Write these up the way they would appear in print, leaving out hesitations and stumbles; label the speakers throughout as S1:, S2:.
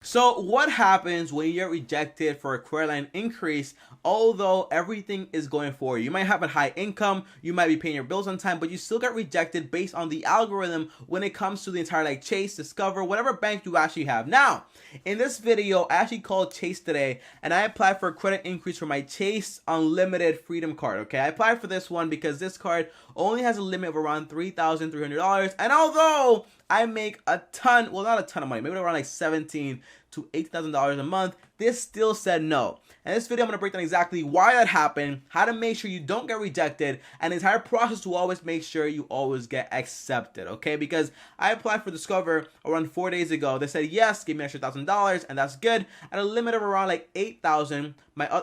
S1: So what happens when you get rejected for a credit line increase, although everything is going for you? You might have a high income, you might be paying your bills on time, but you still get rejected based on the algorithm when it comes to the entire like Chase, Discover, whatever bank you actually have. Now, in this video, I actually called Chase today and I applied for a credit increase for my Chase Unlimited Freedom Card, okay? I applied for this one because this card only has a limit of around $3,300, and although I make a ton, well, not a ton of money, maybe around like $17,000 to $18,000 a month, this still said no. In this video, I'm going to break down exactly why that happened, how to make sure you don't get rejected, and the entire process to always make sure you always get accepted, okay? Because I applied for Discover around 4 days ago. They said yes, give me an extra $1,000, and that's good. At a limit of around like 8,000,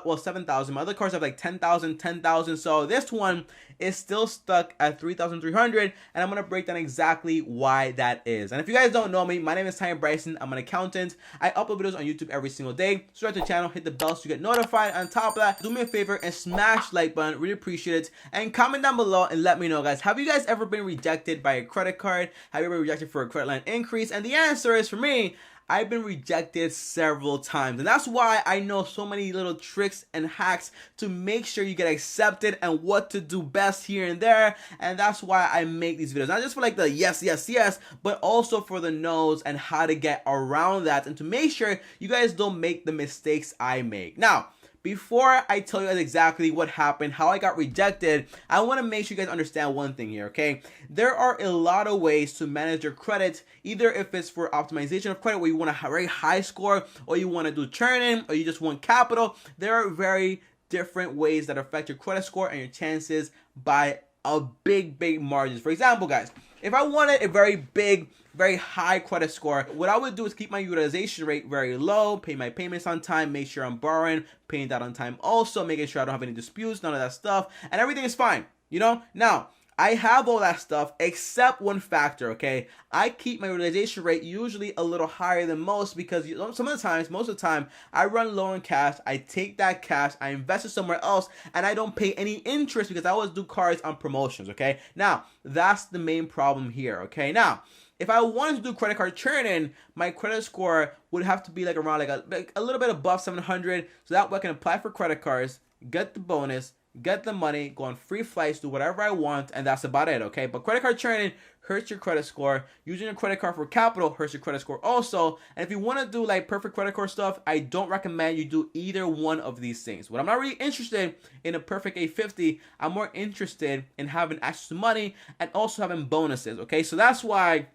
S1: well, 7,000. My other cards have like 10,000, 10,000. So this one is still stuck at 3,300, and I'm going to break down exactly why that is. And if you guys don't know me, my name is TommyBryson. I'm an accountant. I upload videos on YouTube every single day. Subscribe to the channel, hit the bell so you get notified. On top of that, do me a favor and smash the like button. Really appreciate it. And comment down below and let me know, guys. Have you guys ever been rejected by a credit card? Have you ever been rejected for a credit line increase? And the answer is, for me, I've been rejected several times, and that's why I know so many little tricks and hacks to make sure you get accepted and what to do best here and there. And that's why I make these videos, not just for like the yes, yes, yes, but also for the no's and how to get around that and to make sure you guys don't make the mistakes I make. Now, before I tell you guys exactly what happened, how I got rejected, I want to make sure you guys understand one thing here, okay? There are a lot of ways to manage your credit, either if it's for optimization of credit where you want a very high score, or you want to do churning, or you just want capital. There are very different ways that affect your credit score and your chances by a big margins. For example, guys, if I wanted a very big, very high credit score, what I would do is keep my utilization rate very low, pay my payments on time, make sure I'm borrowing, paying that on time also, making sure I don't have any disputes, none of that stuff, and everything is fine, you know? Now, I have all that stuff except one factor, okay? I keep my utilization rate usually a little higher than most because some of the times, most of the time, I run low on cash, I take that cash, I invest it somewhere else, and I don't pay any interest because I always do cards on promotions, okay? Now, that's the main problem here, okay? Now, if I wanted to do credit card churning, my credit score would have to be like around like a little bit above 700, so that way I can apply for credit cards, get the bonus, get the money, go on free flights, do whatever I want, and that's about it, okay? But credit card churning hurts your credit score. Using your credit card for capital hurts your credit score also. And if you want to do like perfect credit card stuff, I don't recommend you do either one of these things. But I'm not really interested in a perfect 850. I'm more interested in having access to money and also having bonuses, okay? So that's why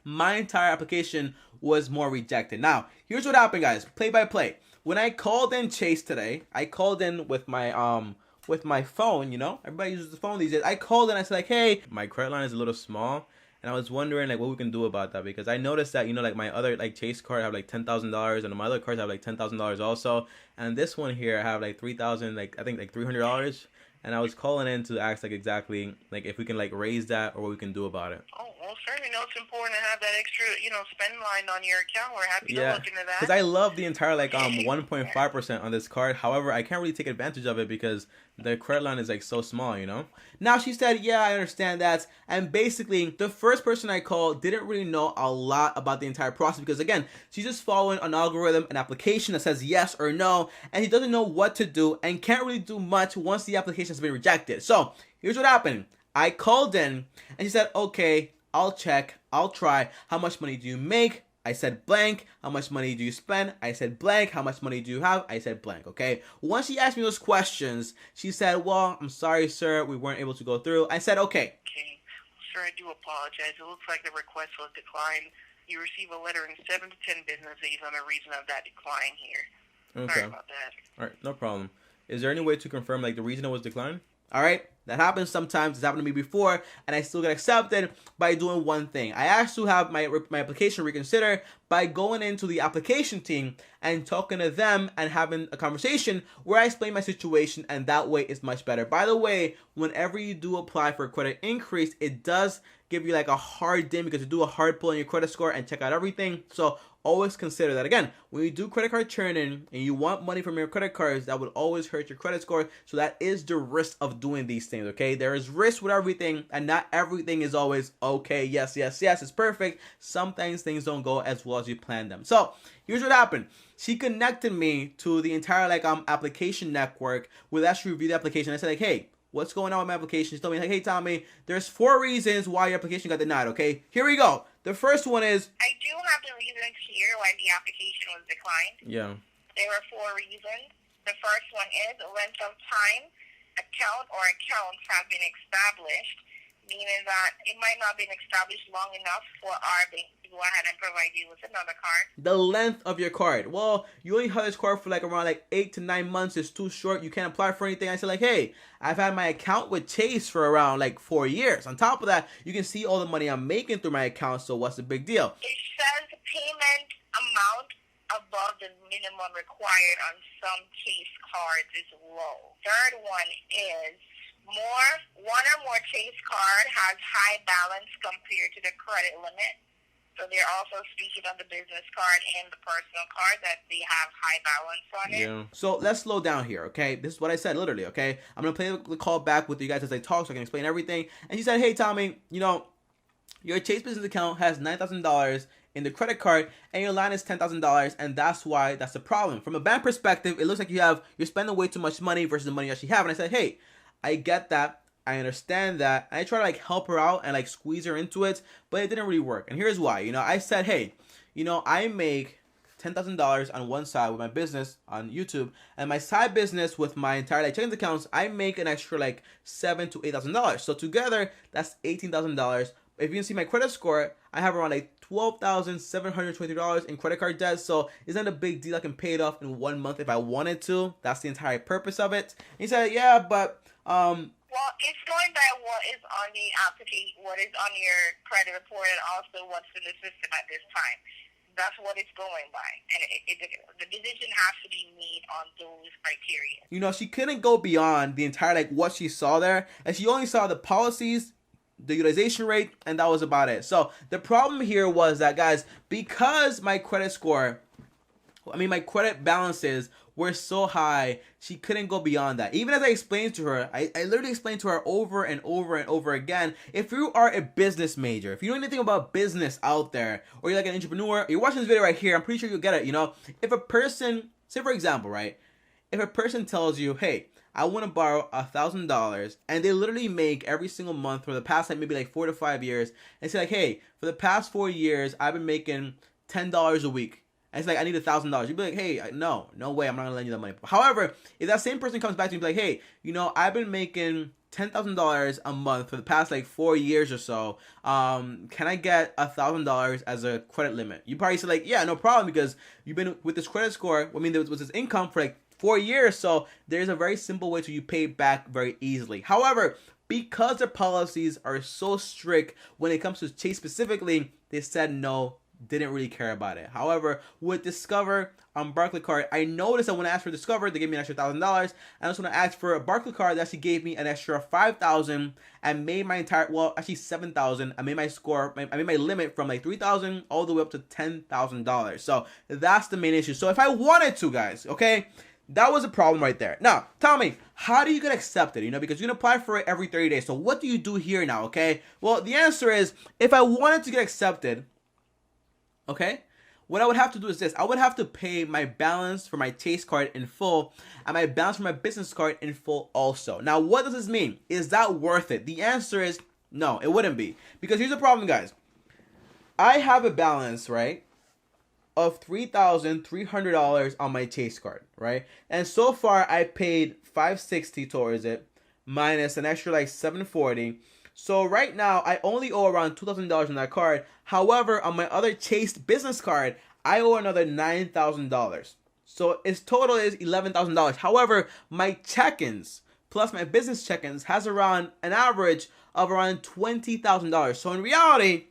S1: my entire application was more rejected. Now, here's what happened, guys. Play by play. When I called in Chase today, I called in with my phone, you know? Everybody uses the phone these days. I called and I said like, hey, my credit line is a little small, and I was wondering like what we can do about that, because I noticed that, you know, like my other like Chase card I have like $10,000 and my other cards have like $10,000 also, and this one here I have like 3,000, like I think like $300. And I was calling in to ask like exactly like if we can like raise that or what we can do about it.
S2: Oh, well, certainly know it's important to have that extra, spend line on your account. We're happy to look into that.
S1: Because I love the entire like 1.5% on this card. However, I can't really take advantage of it because the credit line is like so small, you know? Now she said, yeah, I understand that. And basically, the first person I called didn't really know a lot about the entire process because, again, she's just following an algorithm, an application that says yes or no, and he doesn't know what to do and can't really do much once the application has been rejected. So here's what happened. I called in and she said, okay, I'll check, I'll try. How much money do you make? I said blank. How much money do you spend? I said blank. How much money do you have? I said blank, okay? Once she asked me those questions, she said, well, I'm sorry, sir, we weren't able to go through. I said, okay.
S2: Okay. Sir, I do apologize. It looks like the request was declined. You receive a letter in 7 to 10 business days on the reason of that decline here.
S1: Okay.
S2: Sorry about that.
S1: All right, no problem. Is there any way to confirm like the reason it was declined? All right, that happens sometimes. It's happened to me before, and I still get accepted by doing one thing. I asked to have my application reconsidered by going into the application team and talking to them and having a conversation where I explain my situation, and that way it's much better. By the way, whenever you do apply for a credit increase, it does give you like a hard ding because you do a hard pull on your credit score and check out everything. So always consider that. Again, when you do credit card churning and you want money from your credit cards, that would always hurt your credit score. So that is the risk of doing these things, okay? There is risk with everything, and not everything is always okay. Yes, yes, yes, it's perfect. Sometimes things don't go as well as you planned them. So here's what happened. She connected me to the entire application network with actually review the application. I said hey, what's going on with my application? She told me hey Tommy, there's 4 reasons why your application got denied. Okay, here we go. The first one is
S2: I do have the reasons here why the application was declined.
S1: Yeah.
S2: There were 4 reasons. The first one is length of time account or accounts have been established, meaning that it might not have been established long enough for our bank to go ahead and provide you with another card.
S1: The length of your card. Well, you only have this card for around 8 to 9 months. It's too short. You can't apply for anything. I said hey, I've had my account with Chase for around 4 years. On top of that, you can see all the money I'm making through my account. So what's the big deal?
S2: It says payment amount above the minimum required on some Chase cards is low. Third one is one or more Chase card has high balance compared to the credit limit. So they're also speaking on the business card and the personal card that they have high balance on it.
S1: Yeah. So let's slow down here, okay? This is what I said, literally, okay? I'm going to play the call back with you guys as I talk so I can explain everything. And she said, hey, Tommy, your Chase business account has $9,000 in the credit card and your line is $10,000, and that's why that's a problem. From a bank perspective, it looks like you're spending way too much money versus the money you actually have. And I said, hey, I get that. I understand that. I try to help her out and squeeze her into it, but it didn't really work. And here's why. I said, hey, I make $10,000 on one side with my business on YouTube, and my side business with my entire checking accounts, I make an extra $7,000 to $8,000. So together, that's $18,000. If you can see my credit score, I have around $12,723 in credit card debt. So it's not a big deal. I can pay it off in 1 month if I wanted to. That's the entire purpose of it. And he said, yeah, but
S2: well, it's going by what is on the application, what is on your credit report, and also what's in the system at this time. That's what it's going by. And the decision has to be made on those criteria.
S1: She couldn't go beyond the entire, what she saw there. And she only saw the policies, the utilization rate, and that was about it. So the problem here was that, guys, because my credit balances were so high, she couldn't go beyond that. Even as I explained to her, I literally explained to her over and over and over again, if you are a business major, if you know anything about business out there, or you're an entrepreneur, you're watching this video right here, I'm pretty sure you'll get it, If a person, say for example, right, if a person tells you, hey, I want to borrow $1,000, and they literally make every single month for the past maybe 4 to 5 years, and say hey, for the past 4 years, I've been making $10 a week. And it's I need $1,000. You'd be like, hey, no way, I'm not gonna lend you that money. However, if that same person comes back to you and be like, hey, I've been making $10,000 a month for the past 4 years or so. Can I get $1,000 as a credit limit? You probably say yeah, no problem, because you've been with this credit score. There was this income for 4 years, so there's a very simple way to you pay back very easily. However, because their policies are so strict when it comes to Chase specifically, they said no. Didn't really care about it. However, with Discover on Barclay card, I noticed that when I asked for Discover, they gave me an extra $1,000. And also when I asked for a Barclay card, they actually gave me an extra $5,000 and made my actually $7,000. I made my limit from $3,000 all the way up to $10,000. So that's the main issue. So if I wanted to, guys, okay, that was a problem right there. Now, tell me, how do you get accepted? Because you're gonna apply for it every 30 days. So what do you do here now? Okay, well, the answer is, if I wanted to get accepted, okay, what I would have to do is this. I would have to pay my balance for my Chase card in full and my balance for my business card in full also. Now, what does this mean? Is that worth it? The answer is no, it wouldn't be. Because here's the problem, guys. I have a balance, right, of $3,300 on my Chase card, right? And so far, I paid $560 towards it, minus an extra $740. So right now, I only owe around $2,000 on that card. However, on my other Chase business card, I owe another $9,000. So its total is $11,000. However, my check-ins plus my business check-ins has around an average of around $20,000. So in reality,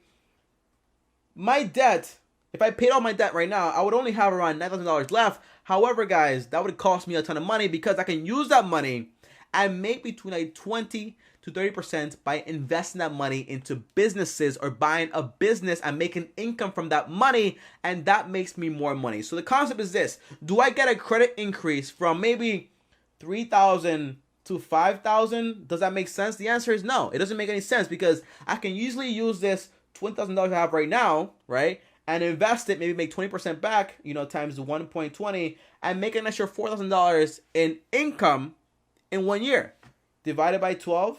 S1: my debt, if I paid all my debt right now, I would only have around $9,000 left. However, guys, that would cost me a ton of money because I can use that money and make between $20,000 to to 30% by investing that money into businesses or buying a business and making income from that money, and that makes me more money. So the concept is this: do I get a credit increase from maybe 3,000 to 5,000? Does that make sense? The answer is no. It doesn't make any sense, because I can usually use this $20,000 I have right now, right, and invest it, maybe make 20% back, times 1.20, and make an extra $4,000 in income in 1 year. Divided by 12,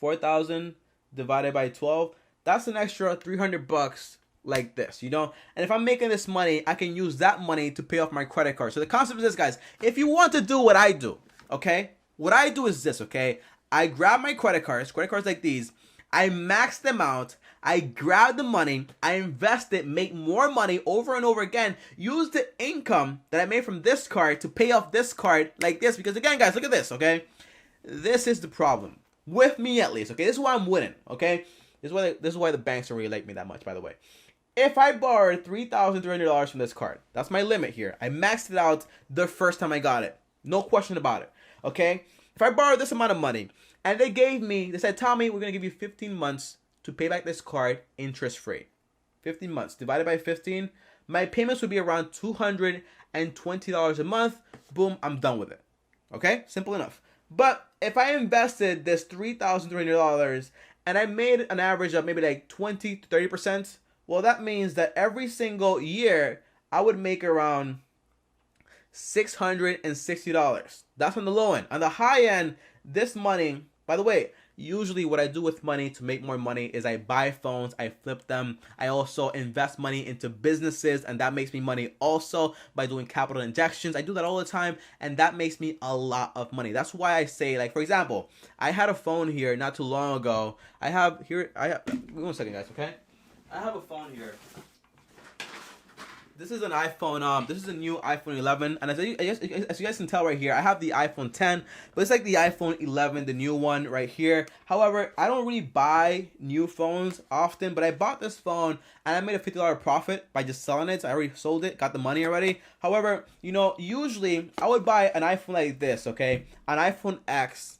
S1: 4,000 divided by 12, that's an extra $300 like this, And if I'm making this money, I can use that money to pay off my credit card. So the concept is this, guys. If you want to do what I do, okay, what I do is this, okay? I grab my credit cards like these, I max them out, I grab the money, I invest it, make more money over and over again, use the income that I made from this card to pay off this card like this. Because again, guys, look at this, okay? This is the problem. With me, at least, okay? This is why I'm winning, okay? This is why the banks don't really like me that much, by the way. If I borrowed $3,300 from this card, that's my limit here. I maxed it out the first time I got it. No question about it, okay? If I borrowed this amount of money, and they said, Tommy, we're going to give you 15 months to pay back this card interest-free. 15 months divided by 15, my payments would be around $220 a month. Boom, I'm done with it. Okay? Simple enough. But if I invested this $3,300 and I made an average of maybe like 20 to 30%, well, that means that every single year I would make around $660. That's on the low end. On the high end, this money, by the way, usually what I do with money to make more money is I buy phones, I flip them. I also invest money into businesses, and that makes me money also by doing capital injections. I do that all the time, and that makes me a lot of money. That's why I say, like, for example, I had a phone here not too long ago. I have, one second, guys, okay? I have a phone here. This is an iPhone, this is a new iPhone 11, and as you guys can tell right here, I have the iPhone 10, but it's like the iPhone 11, the new one right here. However, I don't really buy new phones often, but I bought this phone, and I made a $50 profit by just selling it. So I already sold it, got the money already. However, usually I would buy an iPhone like this, okay, an iPhone X,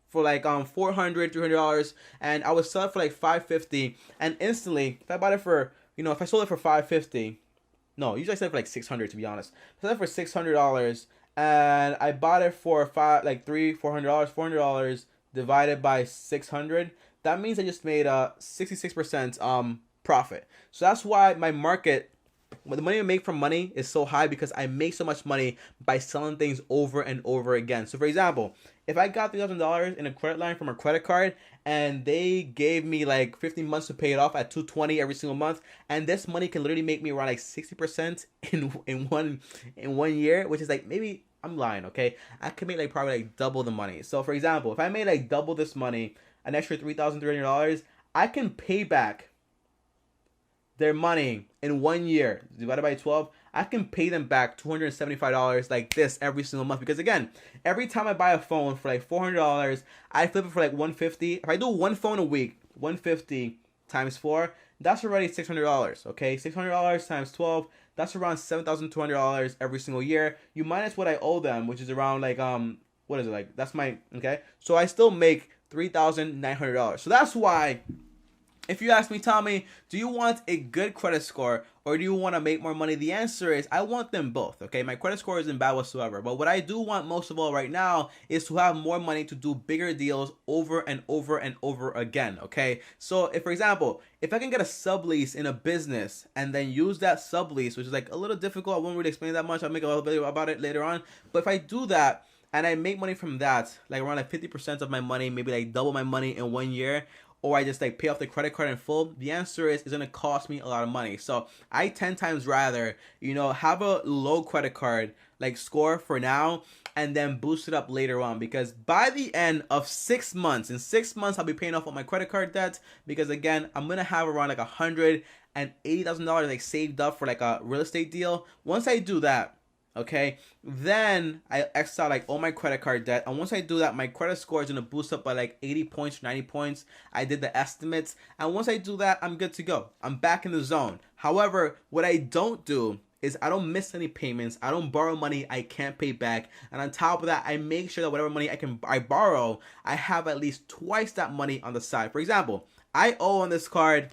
S1: for like $400, $300, and I would sell it for like $550, and instantly, if I bought it for, if I sold it for $550, no, usually I sell it for like $600, to be honest. I sold it for $600, and I bought it for $400 divided by 600. That means I just made a 66% profit. So that's why my market, the money I make from money is so high, because I make so much money by selling things over and over again. So for example, if I got $3,000 in a credit line from a credit card, and they gave me like 15 months to pay it off at $220 every single month, and this money can literally make me around like 60% in one year, which is like, maybe I'm lying, okay? I could make like probably like double the money. So for example, if I made like double this money, an extra $3,300, I can pay back their money in 1 year divided by 12. I can pay them back $275 like this every single month, because again, every time I buy a phone for like $400, I flip it for like $150. If I do one phone a week, $150 times 4, that's already $600. Okay, $600 times 12, that's around $7,200 every single year. You minus what I owe them, which is around like what is it like? That's my okay. So I still make $3,900. So that's why, if you ask me, Tommy, do you want a good credit score or do you want to make more money? The answer is I want them both, okay? My credit score isn't bad whatsoever, but what I do want most of all right now is to have more money to do bigger deals over and over and over again, okay? So if, for example, if I can get a sublease in a business and then use that sublease, which is like a little difficult, I won't really explain that much, I'll make a little video about it later on, but if I do that and I make money from that, like around like 50% of my money, maybe like double my money in 1 year, or I just like pay off the credit card in full, the answer is it's going to cost me a lot of money. So I 10 times rather, have a low credit card like score for now and then boost it up later on, because by the end of 6 months, in 6 months, I'll be paying off all my credit card debt, because again, I'm going to have around like $180,000 like saved up for like a real estate deal. Once I do that, okay, then I X out like all my credit card debt, and once I do that, my credit score is gonna boost up by like 80 points, 90 points. I did the estimates, and once I do that, I'm good to go. I'm back in the zone. However, what I don't do is I don't miss any payments. I don't borrow money I can't pay back. And on top of that, I make sure that whatever money I borrow, I have at least twice that money on the side. For example, I owe on this card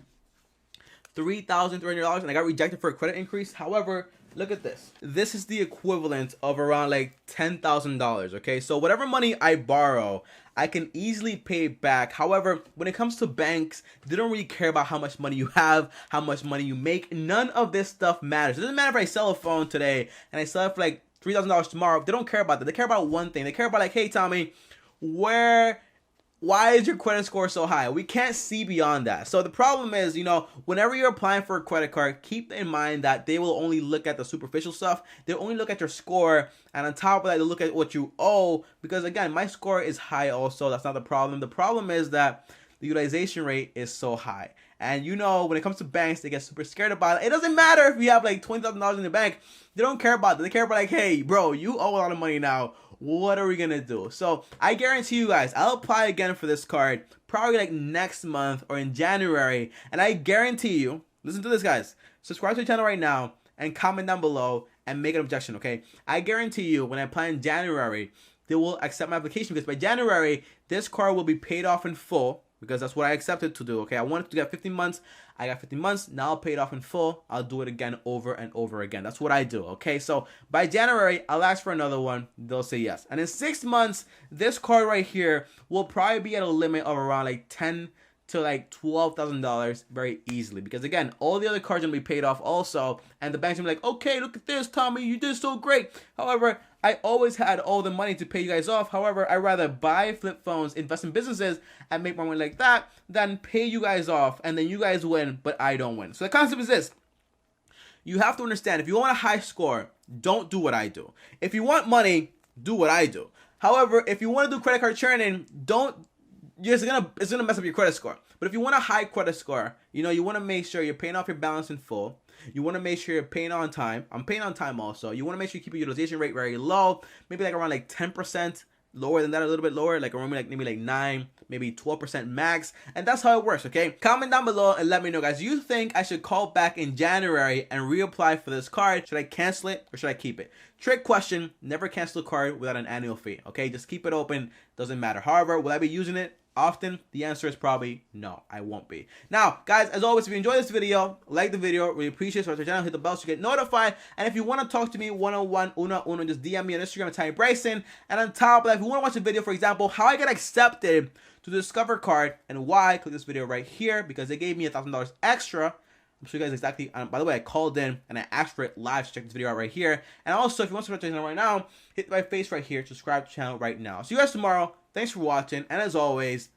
S1: $3,300 and I got rejected for a credit increase. However, look at this. This is the equivalent of around like $10,000, okay? So whatever money I borrow, I can easily pay back. However, when it comes to banks, they don't really care about how much money you have, how much money you make. None of this stuff matters. It doesn't matter if I sell a phone today and I sell it for like $3,000 tomorrow. They don't care about that. They care about one thing. They care about like, hey, Tommy, why is your credit score so high? We can't see beyond that. So the problem is, you know, whenever you're applying for a credit card, keep in mind that they will only look at the superficial stuff. They'll only look at your score. And on top of that, they'll look at what you owe. Because again, my score is high also. That's not the problem. The problem is that the utilization rate is so high. And you know, when it comes to banks, they get super scared about it. It doesn't matter if you have like $20,000 in the bank. They don't care about that. They care about like, hey, bro, you owe a lot of money now. What are we gonna do? So I guarantee you guys, I'll apply again for this card probably like next month or in January. And I guarantee you, listen to this guys, subscribe to the channel right now and comment down below and make an objection, okay? I guarantee you when I apply in January, they will accept my application because by January, this card will be paid off in full because that's what I accepted to do, okay? I wanted to get 15 months. I got 15 months. Now I'll pay it off in full. I'll do it again over and over again. That's what I do, okay? So by January, I'll ask for another one. They'll say yes. And in 6 months, this card right here will probably be at a limit of around like $10,000 to like $12,000 very easily. Because again, all the other cards are going to be paid off also. And the bank's going to be like, okay, look at this, Tommy. You did so great. However, I always had all the money to pay you guys off. However, I'd rather buy flip phones, invest in businesses, and make more money like that than pay you guys off. And then you guys win, but I don't win. So the concept is this. You have to understand, if you want a high score, don't do what I do. If you want money, do what I do. However, if you want to do credit card churning, it's gonna mess up your credit score. But if you want a high credit score, you know, you want to make sure you're paying off your balance in full. You want to make sure you're paying on time. I'm paying on time also. You want to make sure you keep your utilization rate very low, maybe like around like 10%, lower than that, a little bit lower, like around maybe like 9, maybe 12% max. And that's how it works, okay? Comment down below and let me know, guys. Do you think I should call back in January and reapply for this card? Should I cancel it or should I keep it? Trick question, never cancel a card without an annual fee, okay? Just keep it open, doesn't matter. However, will I be using it often? The answer is probably no, I won't be. Now, guys, as always, if you enjoyed this video, like the video, really appreciate it. Subscribe to the channel, hit the bell so you get notified. And if you want to talk to me one-on-one, uno, just DM me on Instagram at TommyBryson. And on top of that, if you want to watch a video, for example, how I got accepted to the Discover card and why, click this video right here because they gave me $1,000 extra. I'll show you guys exactly. By the way, I called in and I asked for it live. So check this video out right here. And also, if you want to subscribe to the channel right now, hit my face right here. Subscribe to the channel right now. See you guys tomorrow. Thanks for watching. And as always,